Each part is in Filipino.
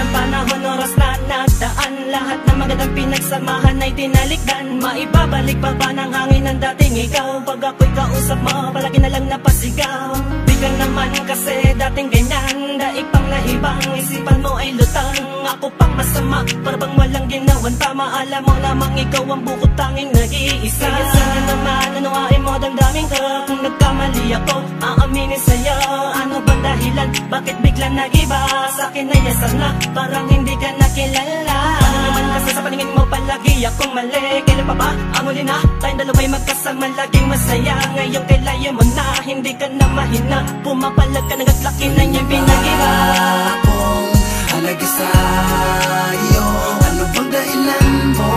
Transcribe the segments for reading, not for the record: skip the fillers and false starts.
ng panahon, oras na nagdaan, lahat ng magandang pinagsamahan ay tinalikdan. Maibabalik pa ba ng hangin ang dating ikaw? Pag ako'y kausap mo, palagi na lang napasigaw. Di ka naman kasi dating ganyan, daig pang nahibang, isipan mo ay lutang. Ako pang masama, para bang walang ginawan tama. Alam mo namang ikaw ang bukod tanging nag-iisa. Kaya sana naman, anuain mo, damdamin ka. Kung nagkamali ako, aaminin sa'yo. Ano bang dahilan, bakit biglang nag-iba? Sa'kin ay asar na, parang hindi ka nakilala. Ano naman kasi sa paningin mo, palagi akong mali. Kailan pa ba, ang huli na, tayong dalawa'y magkasama, laging masaya. Ngayon kailayo mo na, hindi ka na mahina. Pumapalag ka ng atlaki na niyang pinag-iba. Akong halaga sa'yo, ano bang dahilan mo?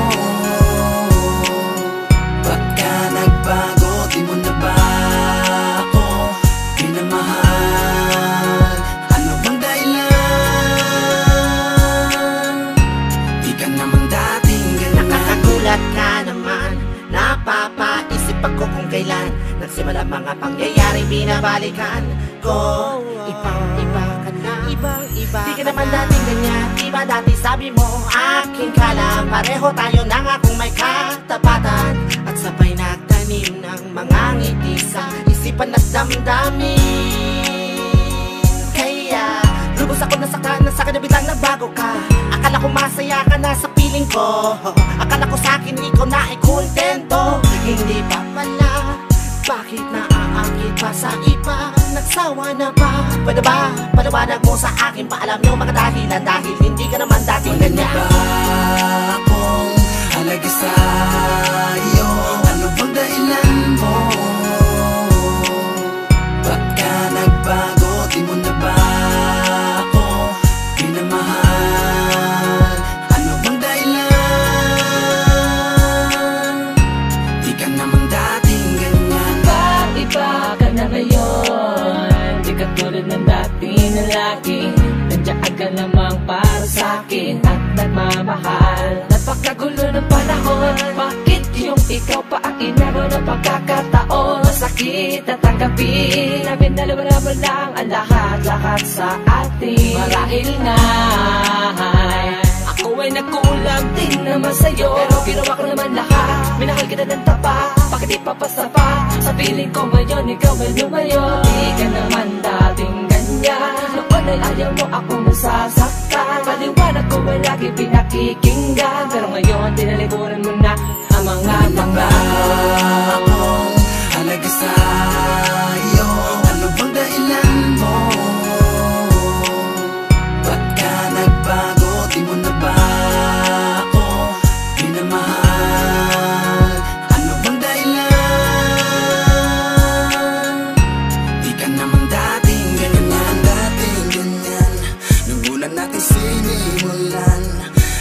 Ba't ka nagbago, di mo na ba ako pinamahal? Ano bang dahilan? Di ka naman dating ganyan. Nakakagulat ka naman, napapaisip ako kung kailan nagsimula mga pangyayari binabalikan ko. Ibang-iba ka na, ibang-iba. Di ka naman dating ganyan, diba dati sabi mo aking kalam. Pareho tayo na nga kung may katapatan, at sabay nagtanim ng mga ngiti sa isipan at damdamin. Kaya lubos ako nasaktan, nasakit na bitang nagbago ka. Akala ko masaya ka na sa piling ko, akala ko sa'kin ikaw na ay kontento. Hindi pa pala, bakit naaakit pa sa iba? Nagsawa na ba? Pwede ba paliwanag mo sa akin? Paalam nyo mga dahilan, dahil hindi ka naman dating ganyan. Ano ba akong halaga sa'yo? Ano bang dahilan mo? Ba't ka nagbago? Di mo na ba ako pinamahal? Ano bang dahilan? Di ka naman dating ganyan. Iba ka na ngayon, di ka tulad ng dati na lagi. Nandiyan ka namang para sa'kin at nagmamahal. Napakagulo ng panahon, bakit yung ikaw pa ang inaro ng pagkakataon? Masakit na tanggapin namin, dalawa naman lang ang lahat-lahat sa atin. Marahil nga ako ay nagkulang din naman sa'yo, pero ginawa ko naman lahat, minahal kita ng tapat. Bakit ipapasa pa sa piling ko ngayon, ikaw ay lumayo? Di ka naman dating ganyan, noon ay ayaw mo akong nasasaktan. Paliwanag ko ay lagi pinakikinggan, pero ngayon tinalikuran mo na ang mga akong halaga sa'yo? Ano bang dahilan mo? Ba't ka nagbago? Di mo na ba ako pinamahal? Ano bang dahilan? Di ka naman dating ganyan, dating ganyan. Nung una natin sinimulan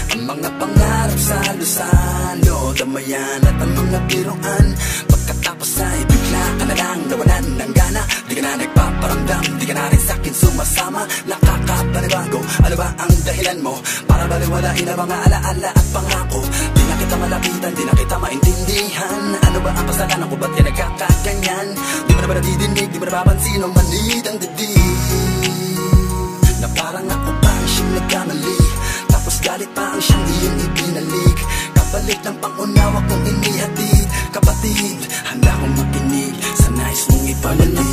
ang mga pangarap sa lusalo, damayan at ang mga biruan. Pagkatapos ay bigla ka na lang nawalan ng gana. Di ka na nagpaparamdam, di ka na rin sa'kin sumasama. Nakakapanibago, ano ba ang dahilan mo? Para baliwalain ang mga alaala at pangako. Di na kita malapitan, di na kita maintindihan. Ano ba ang kasalanan ko, ba't ka nagkakaganyan? Di mo na ba nadidinig, di mo na mapansin o manid ang dibdib? Na parang ako pa ang siyang nagkamali, tapos galit pa ang siyang iyong ibinalik. Kapalit ng pangunawa kong inihatid. Kapatid, handa kong makinig sa nais mong ipanalig.